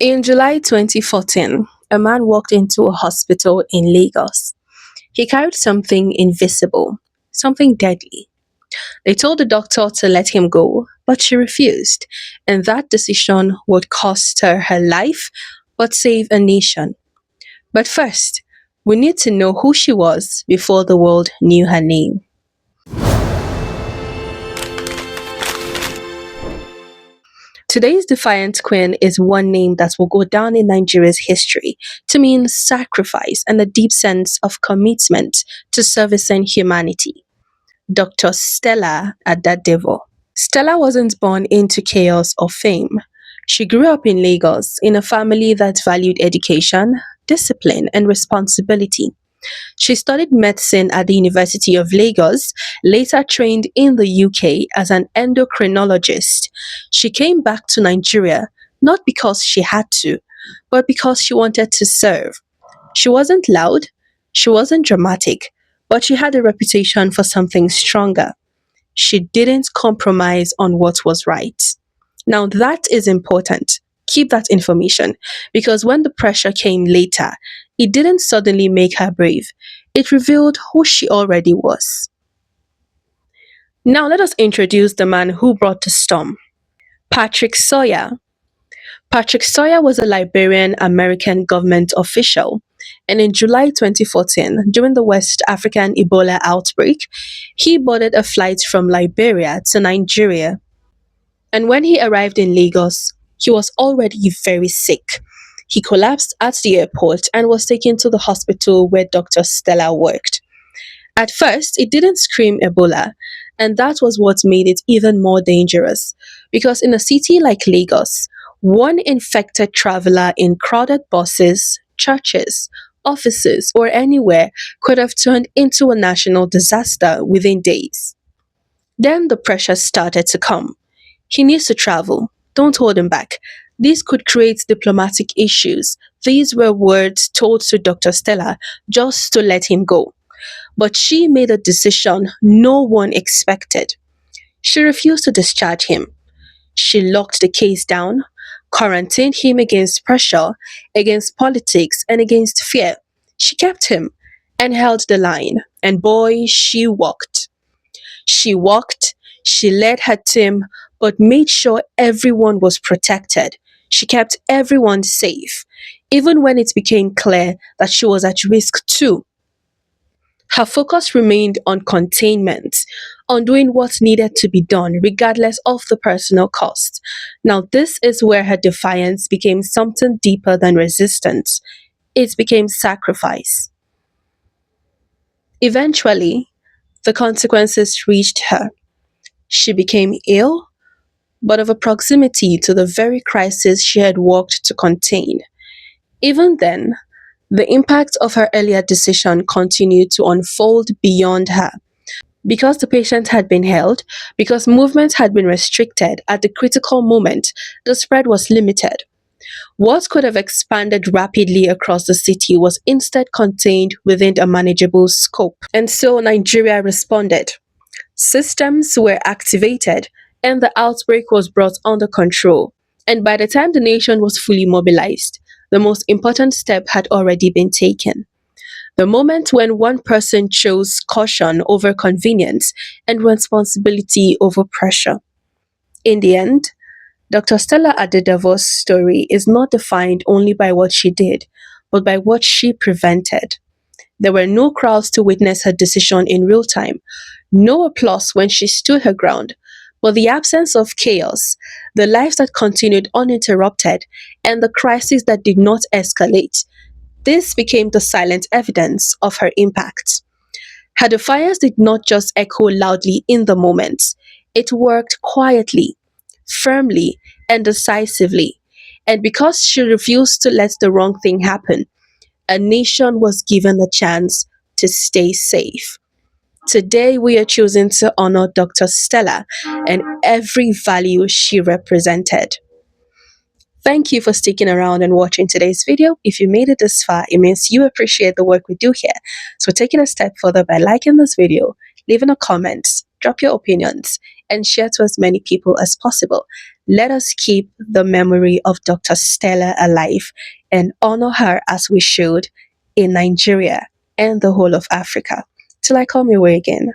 In July 2014, a man walked into a hospital in Lagos. He carried something invisible, something deadly. They told the doctor to let him go, but she refused, and that decision would cost her her life but save a nation. But first, we need to know who she was before the world knew her name. Today's Defiant Queen is one name that will go down in Nigeria's history to mean sacrifice and a deep sense of commitment to servicing humanity. Dr. Stella Adadevoh. Stella wasn't born into chaos or fame. She grew up in Lagos in a family that valued education, discipline, and responsibility. She studied medicine at the University of Lagos, later trained in the UK as an endocrinologist. She came back to Nigeria not because she had to, but because she wanted to serve. She wasn't loud, she wasn't dramatic, but she had a reputation for something stronger. She didn't compromise on what was right. Now, that is important. Keep that information because when the pressure came later, it didn't suddenly make her brave. It revealed who she already was. Now, let us introduce the man who brought the storm. Patrick Sawyer. Patrick Sawyer was a Liberian American government official, and in July 2014, during the West African Ebola outbreak, he boarded a flight from Liberia to Nigeria. And when he arrived in Lagos, he was already very sick. He collapsed at the airport and was taken to the hospital where Dr. Stella worked. At first, it didn't scream Ebola, and that was what made it even more dangerous. Because in a city like Lagos, one infected traveler in crowded buses, churches, offices, or anywhere could have turned into a national disaster within days. Then the pressure started to come. He needs to travel. Don't hold him back. This could create diplomatic issues. These were words told to Dr. Stella just to let him go. But she made a decision no one expected. She refused to discharge him. She locked the case down, quarantined him against pressure, against politics, and against fear. She kept him and held the line. And boy, she walked. She walked, she led her team, but made sure everyone was protected. She kept everyone safe, even when it became clear that she was at risk too. Her focus remained on containment, on doing what needed to be done, regardless of the personal cost. Now, this is where her defiance became something deeper than resistance. It became sacrifice. Eventually, the consequences reached her. She became ill, but of a proximity to the very crisis she had worked to contain. Even then, the impact of her earlier decision continued to unfold beyond her. Because the patient had been held, because movement had been restricted at the critical moment, the spread was limited. What could have expanded rapidly across the city was instead contained within a manageable scope. And so Nigeria responded. Systems were activated and the outbreak was brought under control. And by the time the nation was fully mobilized, the most important step had already been taken. The moment when one person chose caution over convenience and responsibility over pressure. In the end, Dr. Stella Adadevoh's story is not defined only by what she did, but by what she prevented. There were no crowds to witness her decision in real time, no applause when she stood her ground, but the absence of chaos, the lives that continued uninterrupted, and the crisis that did not escalate. This became the silent evidence of her impact. Her defiance did not just echo loudly in the moment, it worked quietly, firmly, and decisively. And because she refused to let the wrong thing happen, a nation was given the chance to stay safe. Today, we are choosing to honor Dr. Stella and every value she represented. Thank you for sticking around and watching today's video. If you made it this far, it means you appreciate the work we do here. So taking a step further by liking this video, leaving a comment, drop your opinions, and share to as many people as possible. Let us keep the memory of Dr. Stella alive and honor her as we should in Nigeria and the whole of Africa. Till I come your way again.